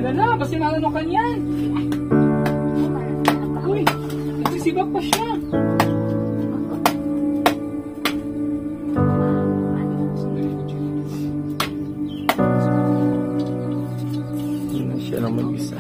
Lala, basta maano ka niyan. Uy, nagsisibak pa siya. Hindi siya lang mag-isa.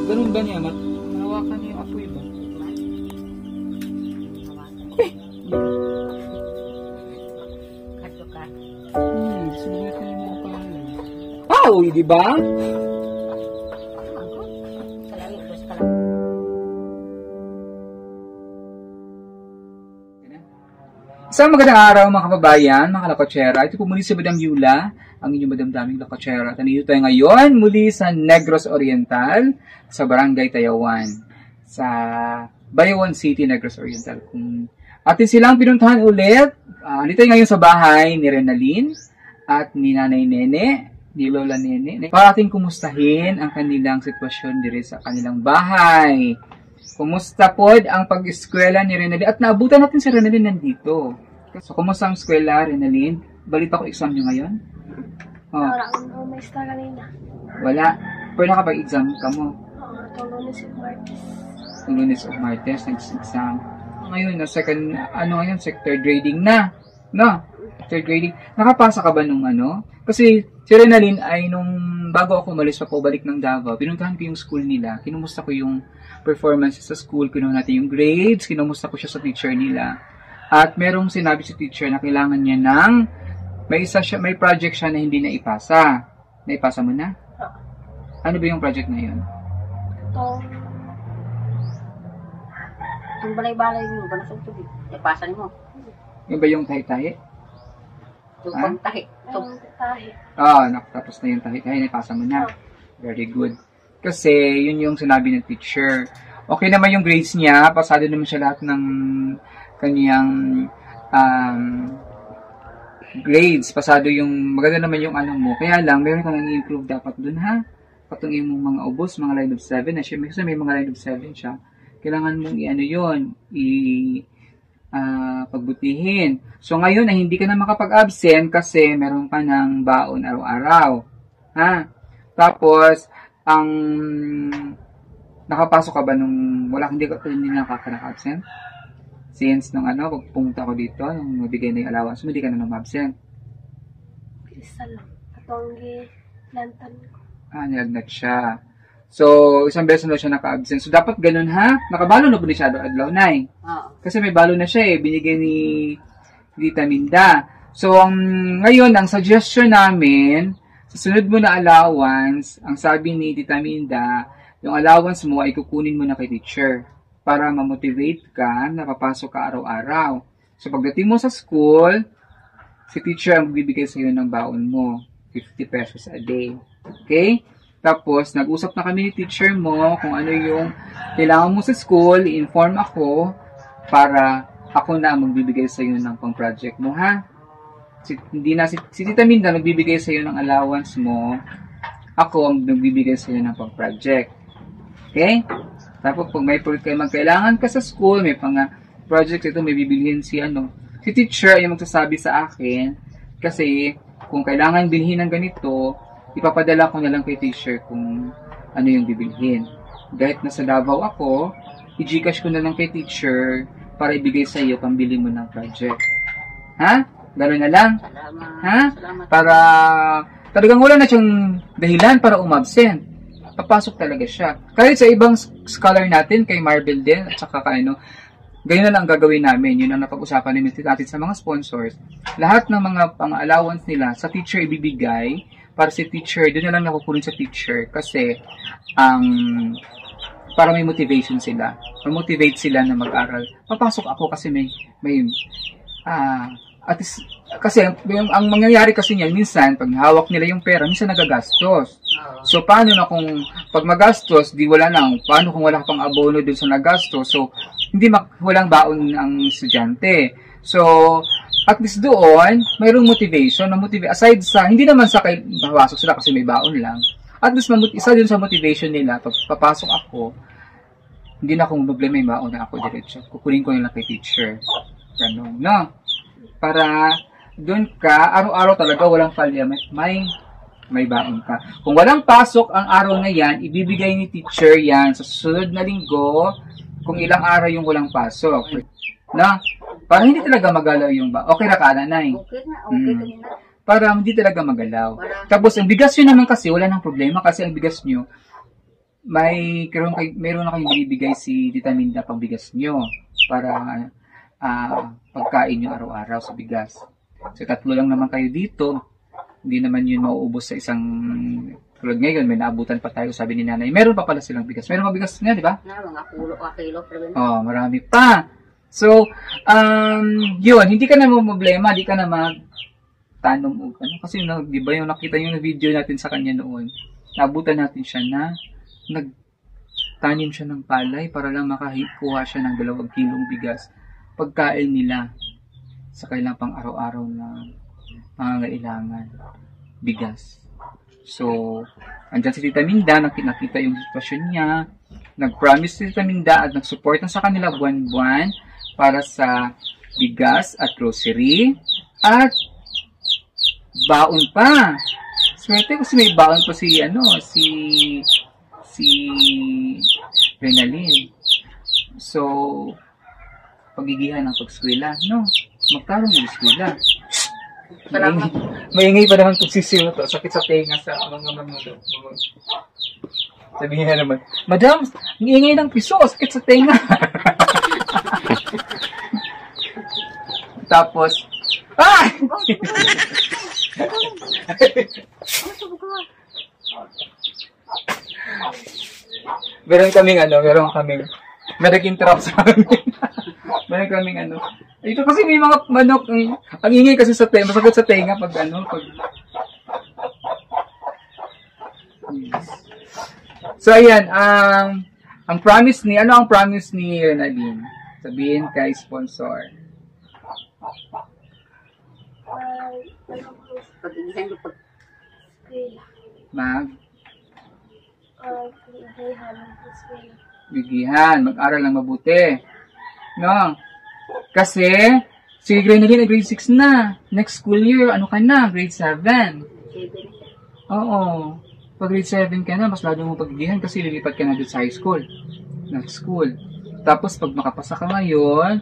Ganun ba niya? Manawakan niya yung apoy ba? Sulit na yung mga pangalan. Wow! Di ba? Isang magandang araw mga kababayan, mga lakotsera. Ito po muli si Madam Yula, ang inyong madamdaming lakotsera. Nandito tayo ngayon muli sa Negros Oriental, sa Barangay Tayawan, sa Bayawan City, Negros Oriental. Kung atin silang pinuntahan ulit, dito tayo ngayon sa bahay ni Renalyn at ni Nanay Nene, ni Lola Nene, para ating kumustahin ang kanilang sitwasyon dito sa kanilang bahay. Kumusta po ang pag-eskwela ni Renalyn? At naabutan natin si Renalyn nandito. So, kumusta ang eskwela, Renalyn? Balita ko exam nyo ngayon? Oh. Wala akong may star kanina. Wala. Pero nakapag-exam ka mo? Oo, itong Lunes of Martes. Itong Lunes of Martes, nag-exam. Ngayon, na second, third grading na. No? Third grading. Nakapasa ka ba nung ano? Kasi si Renalyn ay nung bago ako umalis pa po balik ng Davao, pinuntahan ko yung school nila. Kinumusta ko yung performance sa school, kinuha natin yung grades, kinumusta ko siya sa teacher nila. At merong sinabi si teacher na kailangan niya ng may project siya na hindi na ipasa. Naipasa mo na? Ano ba yung project na yun? Itong balay-balay mo, balasog tubig. Ipasan mo. Yung ba yung tahi-tahi? Itong tahi. Tahi. Tapos na yung tahi-tahi, naipasa mo na. Very good. Kasi yun yung sinabi ng teacher. Okay naman yung grades niya, pasado naman siya lahat ng kaniyang grades. Pasado yung, maganda naman yung ano mo. Kaya lang, meron kang i-improve dapat dun ha. Patong yung mga ubos, mga line of 7. Kasi may mga line of 7 siya. Kailangan mong i-ano yun, pagbutihin. So ngayon ay hindi ka na makapag-absent kasi meron ka ng baon araw-araw. Ha? Tapos, nakapasok ka ba nung, hindi nakaka-absent? Since nung pagpunta ko dito, nung mabigay na yung allowance, hindi ka na nang absent. Isa lang. Katonggi, lantan ko. Nilagnat siya. So, isang beses na siya naka-absent. So, dapat ganun ha? Nakabalo na po ni Shadow Adlaw, Nay. Kasi may balo na siya binigay ni Tita Minda. So, ngayon, ang suggestion namin, sa sunod mo na allowance, ang sabi ni Tita Minda, yung allowance mo ay kukunin mo na kay teacher para ma-motivate ka na papasok ka araw-araw. So, pagdating mo sa school, si teacher ang magbibigay sa iyo ng baon mo, 50 pesos a day. Okay? Tapos, nag-usap na kami ni teacher mo kung ano yung kailangan mo sa school, i-inform ako para ako na ang magbibigay sa iyo ng pang-project mo, ha? Si Tita Minda nagbibigay sa iyo ng allowance mo, ako ang nagbibigay sa iyo ng pang-project. Okay? Tapos, pag may magkailangan ka sa school, may project ito, may bibilhin si teacher ay magsasabi sa akin, kasi kung kailangan bilhin ng ganito, ipapadala ko na lang kay teacher kung ano yung bibilhin. Kahit nasa Davao ako, i-Gcash ko na lang kay teacher para ibigay sa iyo pambili mo ng project. Ha? Gano'n na lang? Salamat. Ha? Salamat. Para talagang wala na siyang dahilan para umabsent. Papasok talaga siya. Kahit sa ibang scholar natin, kay Marvel din, at saka ganyan na lang ang gagawin namin. Yun ang napag-usapan natin sa mga sponsors. Lahat ng mga pang-allowance nila sa teacher ibibigay para si teacher, doon na lang nakukunin sa teacher kasi para may motivation sila. Ma-motivate sila na mag-aral. Papasok ako kasi may at least, kasi ang mangyayari kasi niyan, minsan, pag hawak nila yung pera, minsan nagagastos. So, paano na kung pag magastos, di wala lang. Paano kung wala ka pang abono dun sa nagastos? So, walang baon ang estudyante. So, at least doon, mayroong motivation. Aside sa, hindi naman sa papasok sila kasi may baon lang. At least, isa dun sa motivation nila, pag papasok ako, hindi na akong problema yung baon na ako diretso. Kukunin ko lang kay teacher. Ganun, no? Para doon ka, araw-araw talaga walang palya, may baon ka. Kung walang pasok ang araw na yan, ibibigay ni teacher yan sa susunod na linggo kung ilang araw yung walang pasok. Na? Para hindi talaga magalaw yung ba. Okay ra ka, nanay? Okay na, okay kanina. Para hindi talaga magalaw. Tapos, ang bigas nyo naman kasi, wala nang problema kasi ang bigas nyo, meron na kayong binibigay si Tita Minda pang bigas nyo para pagkain nyo araw-araw sa bigas. So, 3 lang naman kayo dito. Hindi naman yun mauubos sa isang tulad ngayon. May naabutan pa tayo, sabi ni nanay. Meron pa pala silang bigas. Meron pa bigas nga, di ba? Na, mga kilo. Oh, marami pa. So, yun. Hindi ka na problema. Hindi ka na magtanom o ano. Kasi, di ba yung nakita yung video natin sa kanya noon, naabutan natin siya na nagtanim siya ng palay para lang makakuha siya ng 2 kilong bigas. Pagkain nila sa kailang pang araw-araw na pangangailangan bigas. So, andyan si Tita Minda, nakita yung sitwasyon niya, nag-promise si Tita Minda at nag-support na sa kanila buwan-buwan para sa bigas at grocery at baon pa. Swerte kasi may baon pa si Renalyn. So, pagigihan ng pag-eskwela, no? Magkaroon ng eskwela. Maingay pa naman kung sisiyo to. Sakit sa tenga sa mga sabihin na naman, Madam, ang ingay ng piso, sakit sa tenga. Tapos, meron kaming may nag-interrupt sa amin. Meron kaming ito kasi may mga manok, ang ingay kasi sa tenga, masakit sa tenga pag So, ayan, ang promise ni Renalyn? Sabihin kay sponsor. Pag-igihan yung bigihan, mag-aral ng mabuti. No? Kasi, si Renalyn ay grade 6 na. Next school year, ano ka na? Grade 7. Oo. Pag grade 7 ka na, mas lalo mo pagigihan kasi lilipat ka na doon sa high school. Next school. Tapos, pag makapasa ka ngayon,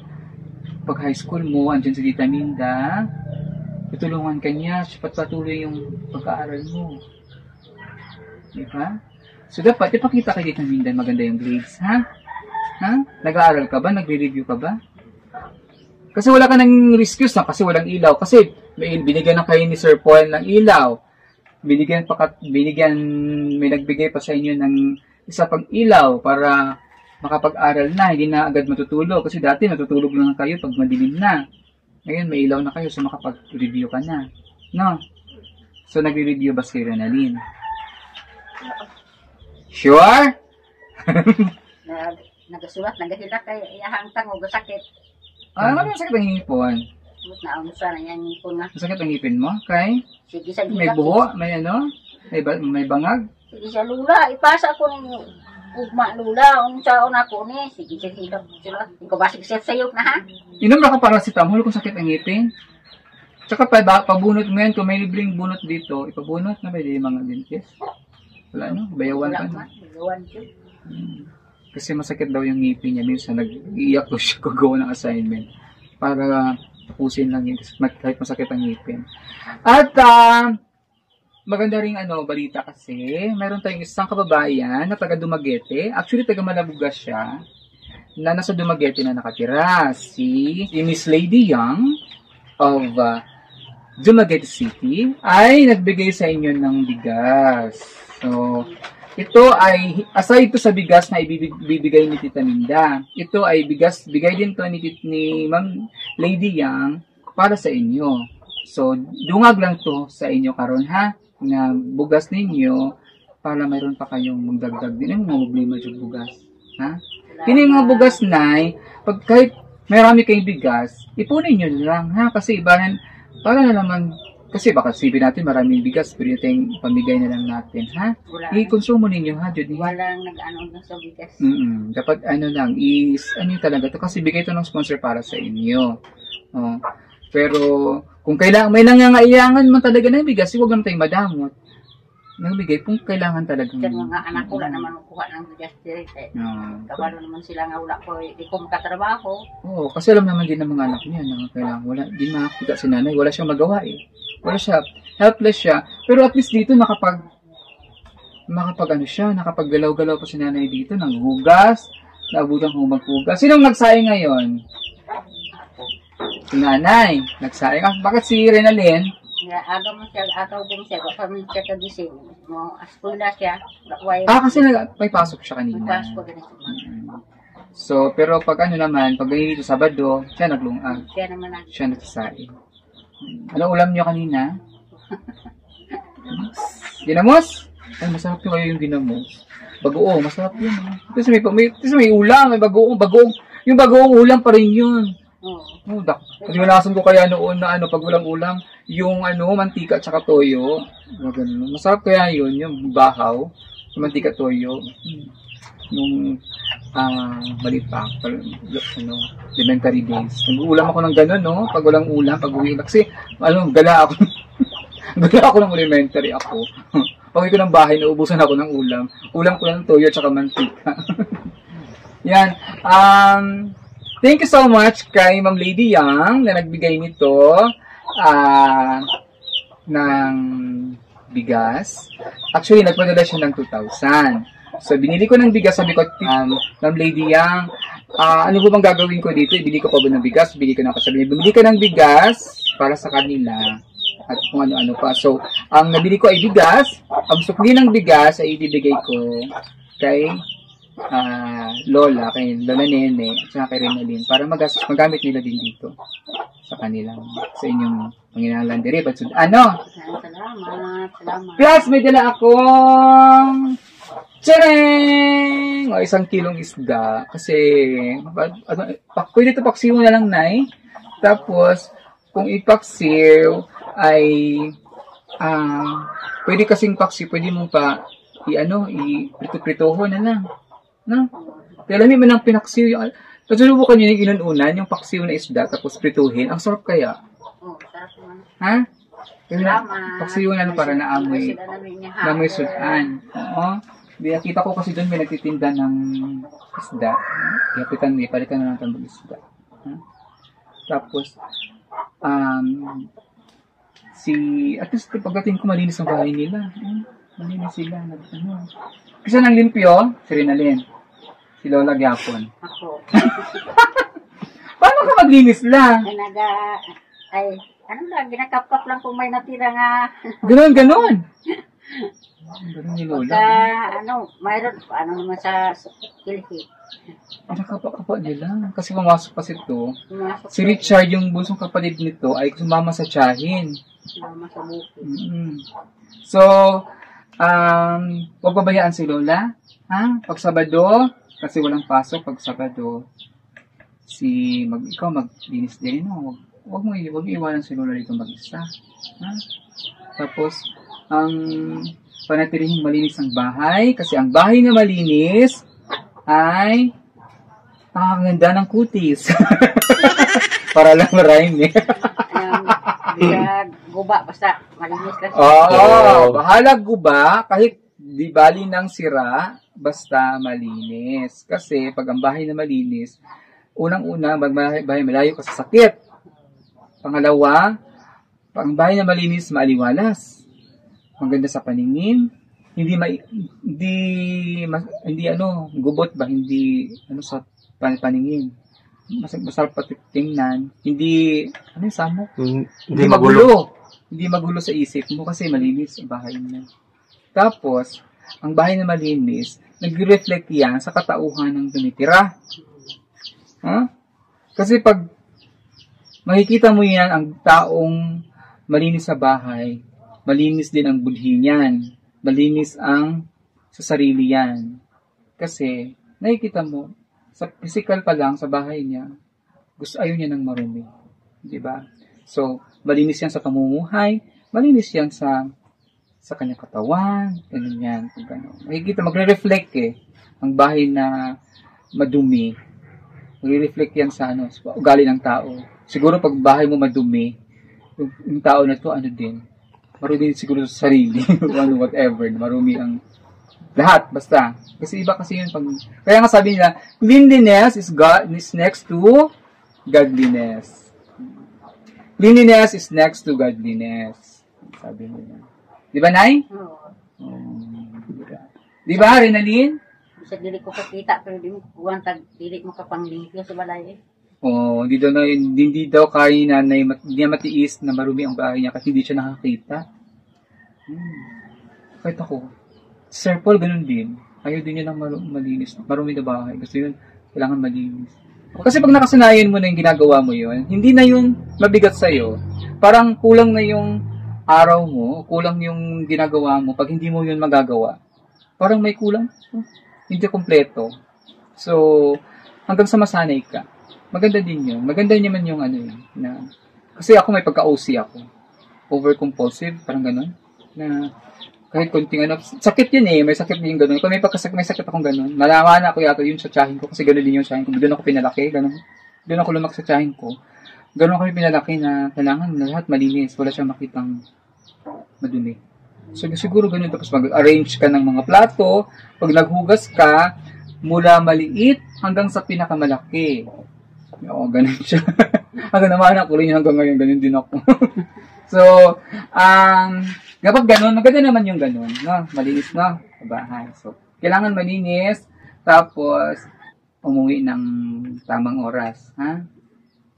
pag high school mo, andyan si Tita Minda, tutulungan ka niya, patuloy yung pag-aaral mo. Diba? So, dapat ipakita kay Tita Minda maganda yung grades, ha? Ha? Nag-aaral ka ba? Nagre-review ka ba? Kasi wala ka nang excuse na kasi walang ilaw. Kasi binigyan na kayo ni Sir Paul ng ilaw. May nagbigay pa sa inyo ng isa pang ilaw para makapag-aral na. Hindi na agad matutulog. Kasi dati matutulog lang kayo pag madilim na. Ngayon may ilaw na kayo so makapag-review ka na. No? So nagre-review ba si Renalyn? Sure? Nagasulat, nagahilak kay iyahang tango, sakit. Ano sakit ang ngipon? Naunsa na yan ngipon nga. Sakit ang ngipin mo? Kay? Sige sa May buho? May may bangag? Sige sa lula, ipasa ko ng ugma lula. Unsaon ako ni. Sige sa hilap sila. Ikaw ba sige sayok na ha? Inom na ka paracetamol kung sakit ang ngipin. Tsaka pabunot mo yan. Kung may libreng bunot dito, ipabunot na may mga dentist. Wala no? Bayawan ka na. Bayawan siya. Kasi masakit daw yung ngipin niya. Minsan nag-iiyak ko siya kagawa ng assignment. Para tapusin lang yun kahit masakit ang ngipin. At maganda ring balita kasi meron tayong isang kababayan na taga Dumaguete. Actually, taga Malabugas siya. Na nasa Dumaguete na nakatira. Si Miss Lady Young of Dumaguete City ay nagbigay sa inyo ng bigas. So, ito ay, aside ito sa bigas na ibibigay ni Tita Minda, ito ay bigay din to ni Ma'am Lady Yang para sa inyo. So, dungag lang to sa inyo karon ha, na bugas ninyo para mayroon pa kayong magdagdag din. Ang mga problema yung bugas. Ha? Kini mga bugas na, pag kahit marami kayong bigas, ipunin nyo lang ha, kasi ibahan, para na naman, kasi baka sipin natin maraming bigas, pero yung pamigay na lang natin, ha? I-consumo ninyo, ha, Judy? Walang nag-ano sa bigas. Dapat, lang, talaga to kasi bigay ito ng sponsor para sa inyo. Pero, kung kailangan, may nangangailangan man talaga ng bigas, huwag lang tayong madamot. Nagbigay kung kailangan talaga. Diyan mga anak ko, wala naman kuha ng bigas direct. Kabalo naman sila nga wala ko, di ko makatrabaho. Oo, kasi alam naman din ng mga anak niya na kailangan, di makakita si nanay, wala siyang magawa eh. Wala siya, helpless siya. Pero at least dito nakapaggalaw-galaw pa si nanay dito, ng hugas, naabutan kong maghugas. Sinong nagsaing ngayon? Si nanay, nagsaing. Bakit si Renalyn? Agaw mo siya, kami siya kagising. Mo, askulda siya. Kasi may pasok siya kanina. May pasok ganito. So, pero pag pag ganito Sabado, siya naglungag. Siya nagsasaing. Ano ulam niyo kanina? Ginamos? Ay, masarap yung ginamos. Bagoong, masarap yun. Kasi may ulam, may bagoong. Yung bagoong ulam pa rin yun. Kadimanasan ko kaya noon na pag walang ulam, yung mantika at saka toyo. Masarap kaya yun, yung bahaw, yung mantika at toyo. Yung maliit pa, elementary days. Nag-ulam ako ng gano'n, no? Pag walang ulam, pag uwi. Kasi, gala ako. Gala ako ng elementary ako. Pag uwi ko ng bahay, naubusan ako ng ulam. Ulam ko ng toyo at saka mantika. Yan. Thank you so much kay Ma'am Lady Yang na nagbigay nito ng bigas. Actually, nagpadala siya ng 2,000. So, binili ko ng bigas. Sabi ko, Ma'am Lady Yang, ano po bang gagawin ko dito? Ibili ko pa ba ng bigas? Bili ko ng bigas para sa kanila. At kung ano-ano pa. So, ang nabili ko ay bigas. Ang sukli ng bigas ay ibibigay ko kay Lola Nene, at saka kay Renalyn, para magamit nila din dito sa inyong Panginoon Dere. But Salamat. Plus, may dala akong tcharing! 1 kilong isda. Kasi, pwede ito paksiw na lang, Nay. Tapos, kung ipaksiw, ay, pwede kasing paksiw, pwede mong pa, i-prito-pritoho na lang. No? Kaya alam mo nang pinaksiw yung, nasusubukan nyo yung inununan, yung paksiw na isda, tapos prituhin. Ang sarap kaya? Sarap naman. Ha? Paksiw na para naamoy. Naamoy sudan. Oo. Kita ko kasi doon may nagtitinda ng isda. Kaya palitan na lang tambang isda. Tapos, at least pagdating ko malinis ang bahay nila. Malinis sila. Kasi nang limpyo, si Renalyn. Si Lola Gyapon. Ako. Paano ka maglinis lang? Ginakap-kap lang kung may natira nga. Ganon. Ganon ni Lola. Mayroon, naman sa kilhit. Nakapakapa nila. Kasi pumasok pa si Richard, yung bunsong kapatid nito, ay sumama sa tiyahin. Sumama sa buko. So, huwag pabayaan si Lola. Pag Sabado, kasi walang pasok pag Sabado, ikaw maglinis din, no? Huwag iwanan si Lola dito mag-isa. Tapos, panatilihin malinis ang bahay, kasi ang bahay na malinis ay nakakaganda ng kutis. Para lang marime. Guba, basta malinis lang. Bahala guba, kahit Di bali ng sira, basta malinis. Kasi pag ang bahay na malinis, unang-una, bahay malayo ka sa sakit. Pangalawa, pag ang bahay na malinis, maaliwalas. Maganda sa paningin. Hindi gubot ba? Hindi, sa paningin. Masarap tingnan. Hindi magulo. Hindi magulo sa isip mo kasi malinis ang bahay mo. Tapos, ang bahay na malinis, nag-reflect yan sa katauhan ng tumitira. Kasi pag makikita mo yan, ang taong malinis sa bahay, malinis din ang budhi niyan. Malinis ang sa sarili yan. Kasi, nakikita mo, sa physical pa lang, sa bahay niya, ayaw niya ng marumi. Diba? So, malinis yan sa pamumuhay, malinis yan sa kanyang katawan, ganun yan. Makikita, magre-reflect ang bahay na madumi. Magre-reflect yan sa ugali ng tao. Siguro pag bahay mo madumi, yung tao na to, marumi siguro sa sarili, whatever, marumi ang lahat, basta. Kasi iba kasi yun kaya nga sabi nila, cleanliness is next to godliness. Cleanliness is next to godliness. Sabi nila. Di ba, Nay? Oo. Di ba, Renalyn? Sa dili ko kakita, pero dili mo kapanglimpyo sa balay Hindi daw kaya ni nanay, hindi niya matiis na marumi ang bahay niya kasi hindi siya nakakita. Kahit ako. Sir Paul, ganun din. Ayaw din niya ng malinis. Marumi na bahay. Gusto yun, kailangan malinis. Kasi pag nakasanayan mo na yung ginagawa mo yun, hindi na yun mabigat sa'yo. Parang kulang na yung araw mo, kulang yung ginagawa mo pag hindi mo yun magagawa. Parang may kulang. Hindi kompleto. So, hanggang sa masanay ka. Maganda din yun. Maganda naman yung kasi ako may pagka-OC ako. Over-compulsive, parang ganun. Na kahit konting sakit yun may sakit din ganun. Kung may sakit akong ganun, malaman ako yata yun sa tiyahin ko kasi ganun din yung tiyahin ko. Doon ako pinalaki, ganun. Doon ako lumaki sa tiyahin ko. Ganun kami pinalaki na kailangan lahat malinis. Wala siyang makitang madumi. So, siguro ganun. Tapos mag-arrange ka ng mga plato. Pag naghugas ka, mula maliit hanggang sa pinakamalaki. Oo, ganun siya. Hanggang naman ako rin hanggang ngayon, ganun din ako. So, kapag ganun, maganda naman yung ganun. No? Malinis na bahay. So, kailangan malinis. Tapos, umuwi ng tamang oras. Ha?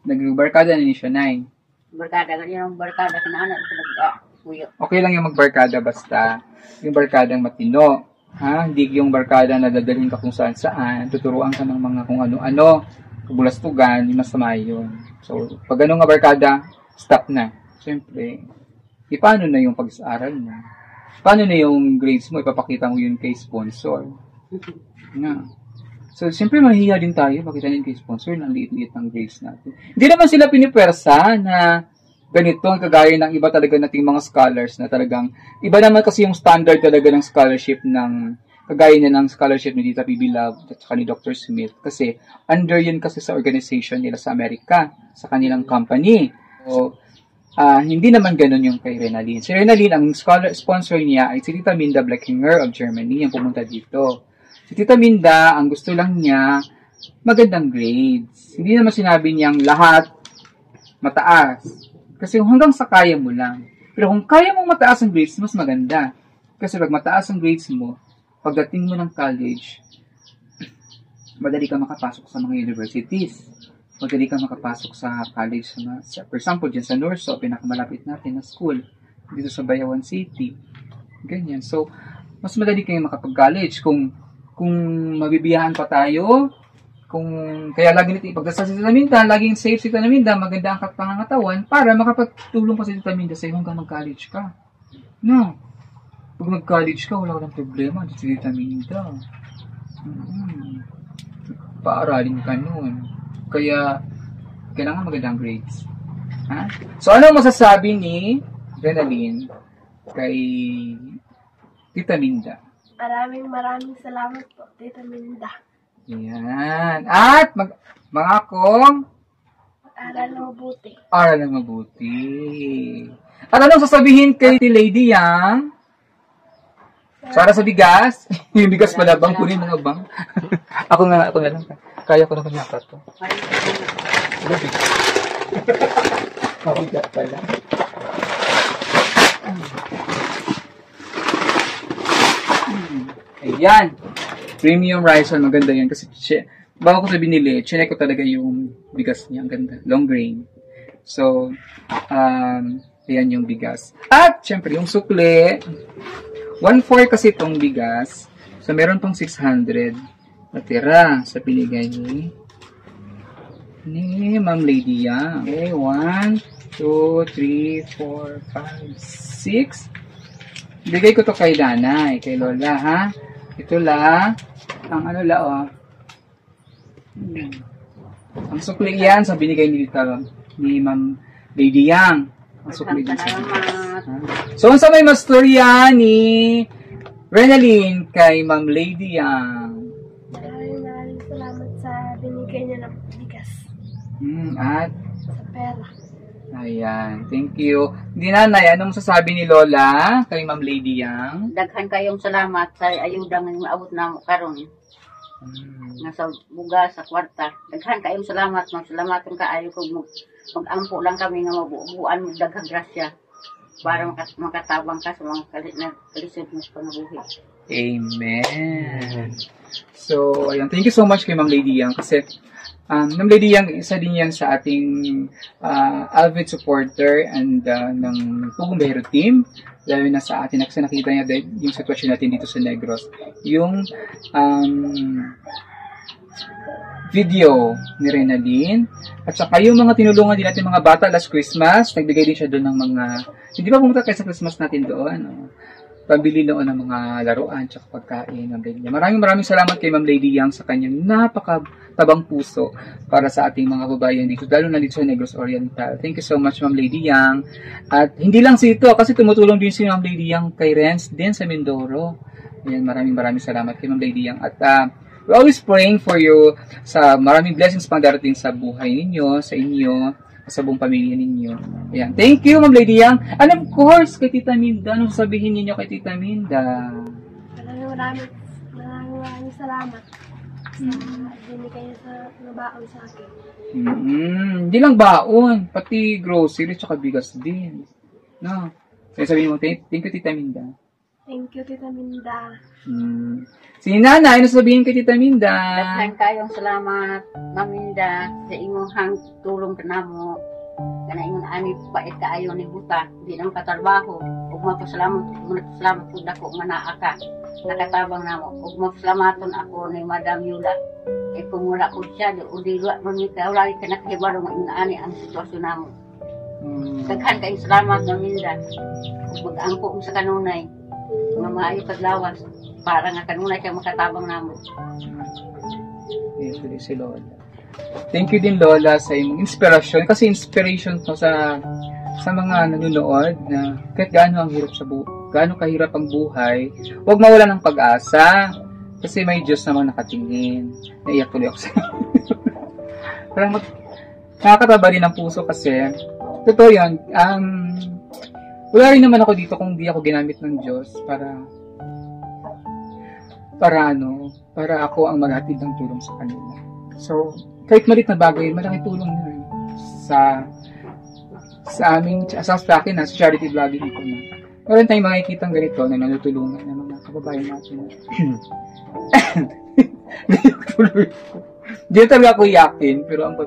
Nag-barkada na ni siya, Nay. Barkada, yung barkada kinaanak okay lang yung magbarkada basta yung barkadang matino. Hindi yung barkada na dadalhin ka kung saan-saan, tuturuan ka ng mga kung ano-ano, kabulastugan, yung masama yun. So, pag ganun nga barkada, stop na. Siyempre, paano na yung pag-aaral mo? Paano na yung grades mo? Ipapakita mo yun kay sponsor. So, siyempre, mahihiya din tayo. Pakita din kay sponsor ng liit-liit ng grades natin. Hindi naman sila pinipwersa na ganito ang kagaya ng iba talaga nating mga scholars na talagang, iba naman kasi yung standard talaga ng scholarship ng, kagaya na ng scholarship ni Tita Bibi Love at saka ni Dr. Smith. Kasi, under yun kasi sa organization nila sa Amerika, sa kanilang company. So, hindi naman ganun yung kay Renalyn. Si Renalyn, ang sponsor niya ay si Tita Minda Blackinger of Germany, yung pumunta dito. Si Tita Minda, ang gusto lang niya, magandang grades. Hindi naman sinabi niyang lahat mataas. Kasi hanggang sa kaya mo lang. Pero kung kaya mong mataas ang grades, mas maganda. Kasi pag mataas ang grades mo, pagdating mo ng college, madali ka makapasok sa mga universities. Madali ka makapasok sa college. For example, dyan sa Norso, pinakamalapit natin na school. Dito sa Bayawan City. Ganyan. So, mas madali kayo makapag-college. Kung mabibiyahan pa tayo, kaya lagi natin ipagdasal si Tita Minda, laging safe si Tita Minda, maganda ang pangangatawan para makapagtulong pa si Tita Minda sa iyo hanggang mag-college ka. No. Pag mag-college ka, wala ka ng problema si Tita Minda. Paaralin ka nun. Kaya, kailangan magandang grades. Ha? So, ano masasabi ni Renalyn kay Tita Minda? Maraming salamat po, Tita Minda. Yan. At mga kong Aral na mabuti. Aral na mabuti. At anong sasabihin kay Lady Yang? Para sa bigas. Yung bigas pala, bang kunin mga bang. ako na lang. Kaya ko na kanyata to. Mabigat pala. Ayan. Premium rice, maganda yan. Kasi bago ko ito binili, chinek ko talaga yung bigas niya. Ang ganda. Long grain. So, ayan yung bigas. At, syempre, yung sukle. 1/4 kasi itong bigas. So, meron pang 600 natira sa pinigay ni Ma'am Lady Yang. Okay, 1, 2, 3, 4, 5, 6. Bigay ko to kay nanay, kay Lola, ha? Ito la, ang ano la, oh. Ang sukli yan sa binigay ni Ma'am Lady Yang. Ang sukli din sa So, sa may mastorya ni Renaline kay Ma'am Lady Yang. Maraming salamat sa binigay niya ng bigas. At? Sa pera. Ayan, thank you. Hindi nanay, anong sasabi ni Lola kay Ma'am Lady Yang? Daghan kayong salamat sa ayuda ng maabot na mo karon. Nasa buga sa kwarta. Daghan kayong salamat. Magsalamaton ka ayo kung mag-ampo lang kami nga mabubuan mo daghang grasya para makatabang ka sa mga kalisod mo sa panabuhi. Amen. So, ayan. Thank you so much kay Ma'am Lady Yang kasi Ma'am Lady Yang, isa din yan sa ating avid supporter and ng Pugumbero team. Lalo na sa atin, kasi nakita niya yung sitwasyon natin dito sa Negros. Yung video ni Renaline. At saka yung mga tinulungan din natin mga bata last Christmas, nagbigay din siya doon ng mga, hindi ba pumunta kayo sa Christmas natin doon? Pabili noon ng mga laruan at pagkain. Maraming salamat kay Ma'am Lady Yang sa kanyang napakatabang puso para sa ating mga babayan dito, lalo na dito sa Negros Oriental. Thank you so much, Ma'am Lady Yang. At hindi lang sito, kasi tumutulong din si Ma'am Lady Yang kay Renz din sa Mindoro. Ayan, maraming salamat kay Ma'am Lady Yang. At we're always praying for you sa maraming blessings pang darating sa buhay ninyo, sa inyo, sa buong pamilya ninyo. Ayan. Thank you, Ma'am Lady Yang. And of course, kay Tita Minda, anong sabihin ninyo kay Tita Minda? Maraming salamat sa binigay niya sa nabaon sa akin. Hindi lang baon, pati grocery tsaka bigas din. No? Kaya sabihin mo, thank you, Tita Minda. Thank you, Tita Minda. Si Nanay, ano sabihin kay Tita Minda? Daghan kayong salamat, Ma'am Minda, sa imong tulong kanamo. Kana ingon ani pait kaayo ni buta, di nang katrabaho. Ug mapasalamat pud ako nga naa ka. Nakatabang namo. Ug mapasalamaton ako ni Madam Yula. Kay kung wala ko siya, di man mi ka wala ka nakahibalo nga ingon ani ang sitwasyon namo. Daghan kayong salamat, Ma'am Minda. Ug mag-angko mo sa kanunay nga maayo paglawas para nga kanunay kay makatabang namo. Yes, si Lola. Thank you din, Lola, sa imong inspirasyon. Kasi inspiration to sa mga nanonood na kahit gaano kahirap ang buhay, huwag mawala ng pag-asa. Kasi may Diyos naman nakatingin. Naiyak tuloy ako sa parang nakakataba din ang puso kasi totoo yan. Wala rin naman ako dito kung di ako ginamit ng Diyos para ako ang maghatid ng tulong sa kanila. So, kahit malit na bagay, malaking tulong na sa akin sa charity vlogging ko na. Meron tayong makikitang ganito na nanutulungan ng mga kababayan natin. Hindi talaga ako iyakin, pero ang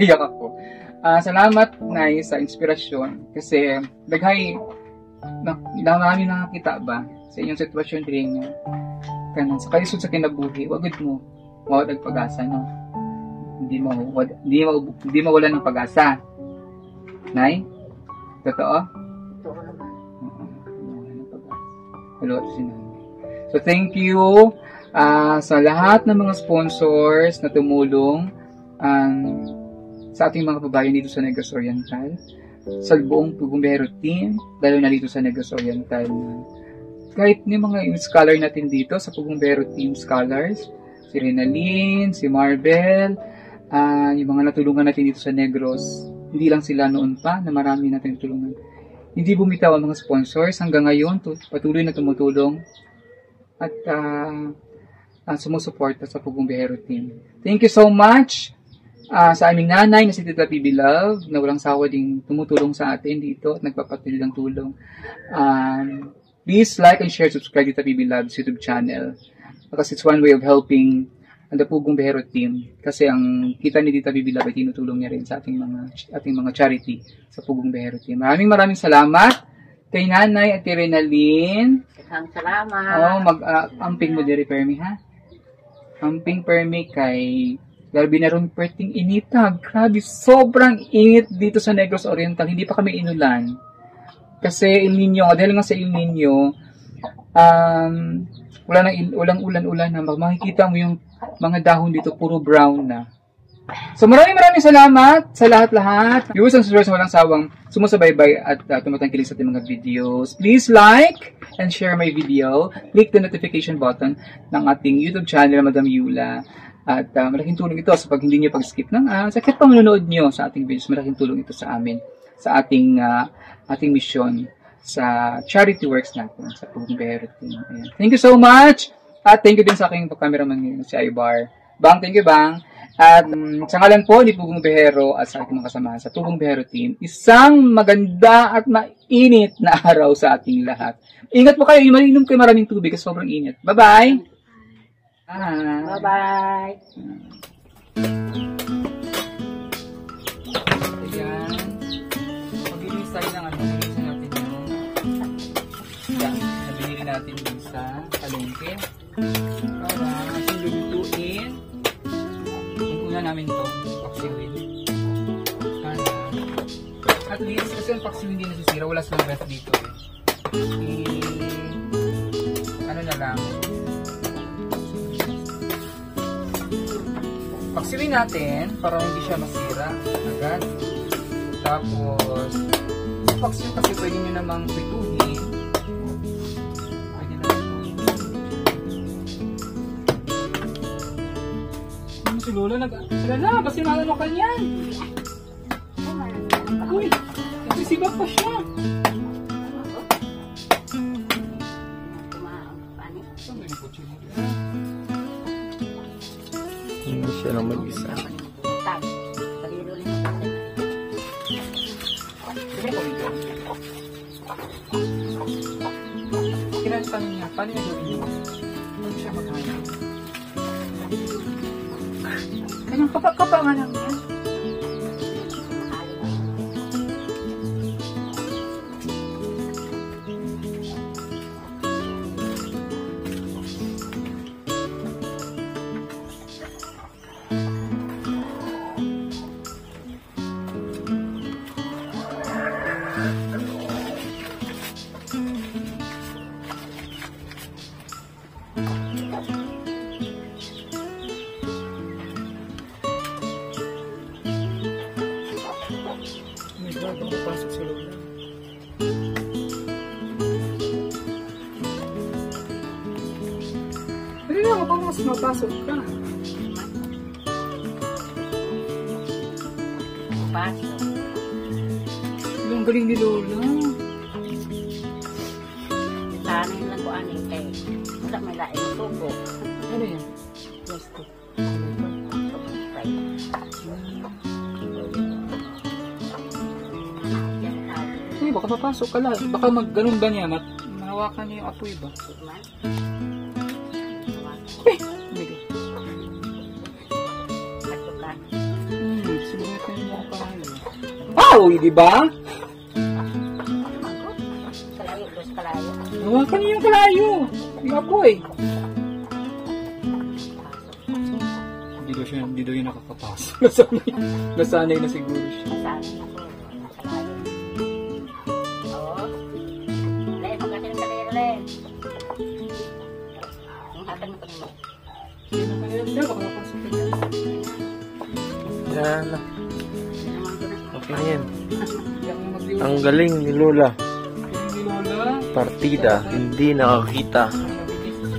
iyak ako. Salamat, Nay, sa inspirasyon. Kasi, namin nakakita ba sa inyong sitwasyon din sa kalisod sa kinabuhi, wagod mo, wawad ang pag-asa, no? Hindi mawala ng pag-asa. Nay? Totoo? Totoo naman. Hello, so, thank you sa lahat ng mga sponsors na tumulong sa ating mga babayan dito sa Negros Oriental, sa buong Pugumbero team, lalo na dito sa Negros Oriental. Kahit yung mga scholar natin dito sa Pugumbero team scholars, si Renaline, si Marvel, yung mga natulungan natin dito sa Negros, hindi lang sila noon pa na marami natin natulungan. Hindi bumitaw ang mga sponsors hanggang ngayon, patuloy na tumutulong at sumusuporta sa Pugong Biyahero Team. Thank you so much sa aming nanay na si Tita PB Love na walang sawa ding tumutulong sa atin dito at nagpapatuloy ng tulong. Please like and share, subscribe Tita PB Love's YouTube channel because it's one way of helping the Pugong Biyahero Team kasi ang kita ni Tita PB Love ay tinutulong niya rin sa ating mga charity sa Pugong Biyahero Team. Maraming salamat kay Nanay at kay Renalyn. Salamat. Amping mo diri permi ha. Amping permi kay Grabe na ron perting inita. Grabe, sobrang init dito sa Negros Oriental. Hindi pa kami inulan. Kasi El Nino, dahil nga sa El Nino, walang ulan-ulan na. Makikita mo yung mga dahon dito, puro brown na. So maraming salamat sa lahat-lahat. Viewers and subscribers walang sawang sumusubaybay at tumatangkilik sa ating mga videos. Please like and share my video. Click the notification button ng ating YouTube channel, Madam Yula. At malaking tulong ito sa pag hindi nyo pag-skip ng sa kahit pang-nanonood nyo sa ating videos. Malaking tulong ito sa amin, sa ating mission sa charity works natin sa Pugong Biyahero Team. Thank you so much! At thank you din sa aking cameraman ngayon, si Ibar. Bang, thank you bang! At sa ngalan po ni Pugong Biyahero at sa ating mga kasamahan sa Pugong Biyahero Team, isang maganda at mainit na araw sa ating lahat. Ingat po kayo, marinom kayo maraming tubig kasi sobrang init. Bye-bye! Bye-bye! Ayan. Maglinis tayo ng maglinisan natin yung nabili natin dun sa palengke. Para ating lulutuin. Yung una namin ito, paksiwin. At least, kasi yung paksiwin hindi nasisira, wala silang ref dito. Ano na lang, paksiwin natin para hindi siya masira agad. Tapos paksiwin kasi pwede nyo namang prituhin. Pwede na ito. Si Lola Lala, kasi malano ka niyan. Uy, nagsisibak pa siya. Hindi siya lang mag-isa. Kinalitan niya, paano niya gawin yun? Paano siya maghanap? Kanyang kapangan lang niya. Pasok sa loob. Pwede na ako pa mas mapasok ka. Pasok. Ang galing ni Lola. Sana yung lang ko aning kay. Wala may laing tubo. Ano yan? Plastic. Ay, baka mapasok ka lang. Baka mag-ganun ba niya? Mahawakan niya yung apoy ba? Eh! Sinulit na yung mga pangalan. Wow! Di ba? Kalayo, dos kalayo. Hawakan niya yung kalayo. Yung apoy. Hindi daw yung nakakapasok. Nasanay na siguro siya. Nasanay na ko. Kalayo. Oo. Lay, magasin ka rin. Ang hatang na pag-mo. Sino ka nila siya? Baka mapasok ka niya. Yan. Okay na yan. Ang Ang galing ni Lola. ni Lola. Partida, hindi nakakita.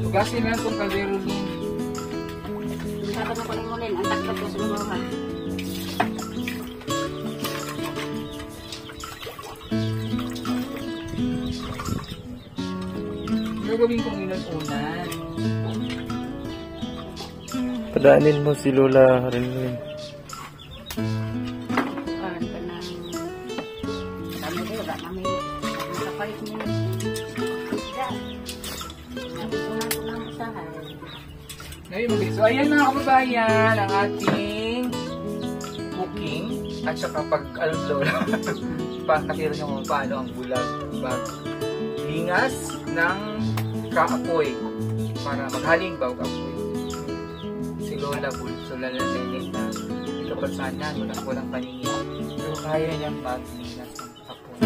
Hugasin lang itong kaldero niya. Tatapos ko lang mulin. Ang takot ko sa lumawa. gagawin kong inuunan? Padaanin mo si Lola rin. Alam ka na. Kami din, wala namin. Nakapalit niya. Nakukunan ko ng usahan. Ngayon, mabilis. So, ayan mga kababayan, ang ating cooking. At saka pag, Lola, pakatira niyo kung paano ang bulag. Lingas ng kaapoy para maghaling baw kaapoy. Si Lola Bulso, lalasayin na ikapasanan, walang paningin. Pero kaya niyang maglingas ng kaapoy.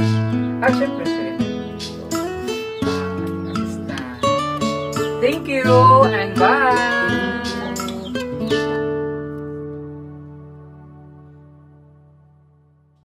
At syempre siya rin. Thank you and bye!